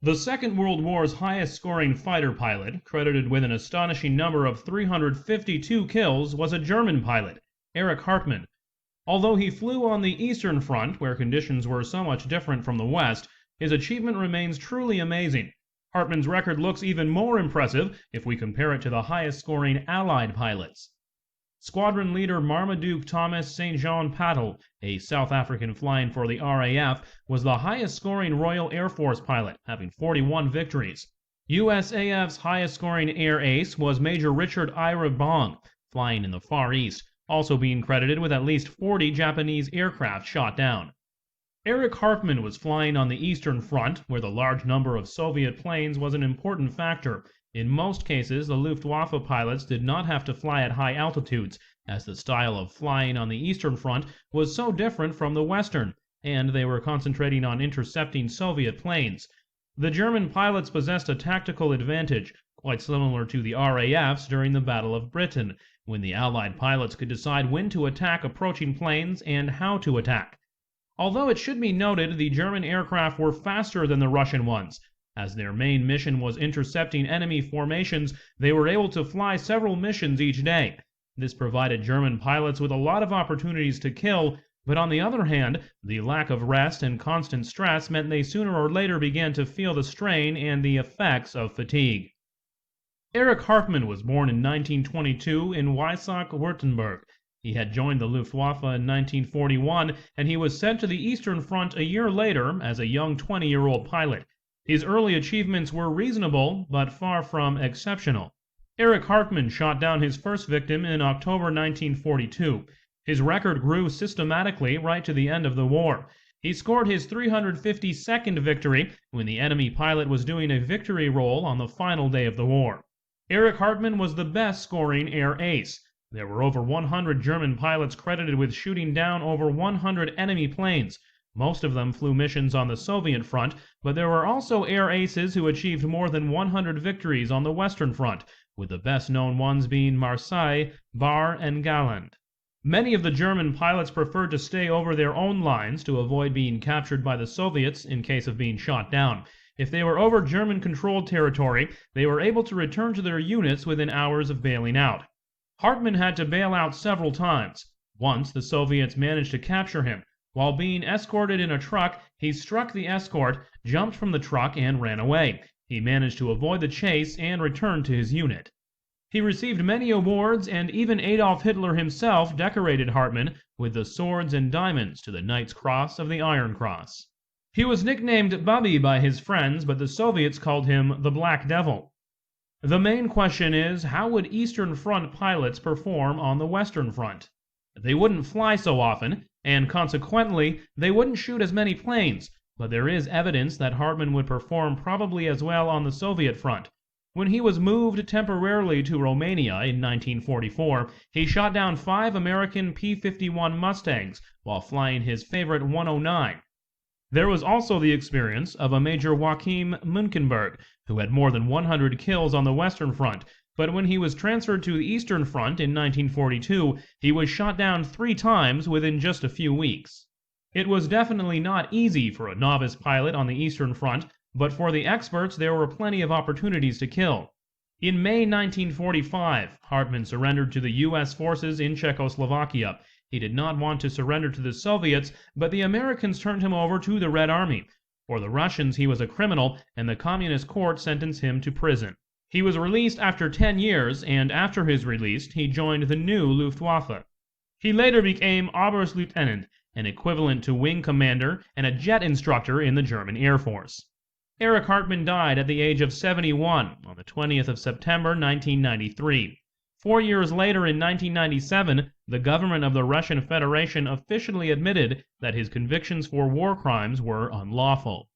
The Second World War's highest-scoring fighter pilot, credited with an astonishing number of 352 kills, was a German pilot, Erich Hartmann. Although he flew on the Eastern Front, where conditions were so much different from the West, his achievement remains truly amazing. Hartmann's record looks even more impressive if we compare it to the highest-scoring Allied pilots. Squadron leader Marmaduke Thomas St. Jean Patel, a South African flying for the RAF, was the highest-scoring Royal Air Force pilot, having 41 victories. USAF's highest-scoring air ace was Major Richard Ira Bong, flying in the Far East, also being credited with at least 40 Japanese aircraft shot down. Erich Hartmann was flying on the Eastern Front, where the large number of Soviet planes was an important factor. In most cases, the Luftwaffe pilots did not have to fly at high altitudes, as the style of flying on the Eastern Front was so different from the Western, and they were concentrating on intercepting Soviet planes. The German pilots possessed a tactical advantage, quite similar to the RAF's during the Battle of Britain, when the Allied pilots could decide when to attack approaching planes and how to attack. Although it should be noted the German aircraft were faster than the Russian ones. As their main mission was intercepting enemy formations, they were able to fly several missions each day. This provided German pilots with a lot of opportunities to kill, but on the other hand, the lack of rest and constant stress meant they sooner or later began to feel the strain and the effects of fatigue. Erich Hartmann was born in 1922 in Weissach-Württemberg. He had joined the Luftwaffe in 1941, and he was sent to the Eastern Front a year later as a young 20-year-old pilot. His early achievements were reasonable, but far from exceptional. Erich Hartmann shot down his first victim in October 1942. His record grew systematically right to the end of the war. He scored his 352nd victory when the enemy pilot was doing a victory roll on the final day of the war. Erich Hartmann was the best-scoring air ace. There were over 100 German pilots credited with shooting down over 100 enemy planes. Most of them flew missions on the Soviet front, but there were also air aces who achieved more than 100 victories on the Western Front, with the best-known ones being Marseille, Bar, and Galland. Many of the German pilots preferred to stay over their own lines to avoid being captured by the Soviets in case of being shot down. If they were over German-controlled territory, they were able to return to their units within hours of bailing out. Hartmann had to bail out several times. Once, the Soviets managed to capture him. While being escorted in a truck, he struck the escort, jumped from the truck, and ran away. He managed to avoid the chase and returned to his unit. He received many awards, and even Adolf Hitler himself decorated Hartmann with the Swords and Diamonds to the Knight's Cross of the Iron Cross. He was nicknamed Bubby by his friends, but the Soviets called him the Black Devil. The main question is, how would Eastern Front pilots perform on the Western Front? They wouldn't fly so often, and consequently, they wouldn't shoot as many planes, but there is evidence that Hartmann would perform probably as well on the Soviet front. When he was moved temporarily to Romania in 1944, he shot down 5 American P-51 Mustangs while flying his favorite 109. There was also the experience of a Major Joachim Münchenberg, who had more than 100 kills on the Western Front, but when he was transferred to the Eastern Front in 1942, he was shot down 3 times within just a few weeks. It was definitely not easy for a novice pilot on the Eastern Front, but for the experts there were plenty of opportunities to kill. In May 1945, Hartmann surrendered to the U.S. forces in Czechoslovakia. He did not want to surrender to the Soviets, but the Americans turned him over to the Red Army. For the Russians he was a criminal, and the Communist court sentenced him to prison. He was released after 10 years, and after his release, he joined the new Luftwaffe. He later became Oberstleutnant, an equivalent to wing commander and a jet instructor in the German Air Force. Erich Hartmann died at the age of 71 on the 20th of September 1993. 4 years later, in 1997, the government of the Russian Federation officially admitted that his convictions for war crimes were unlawful.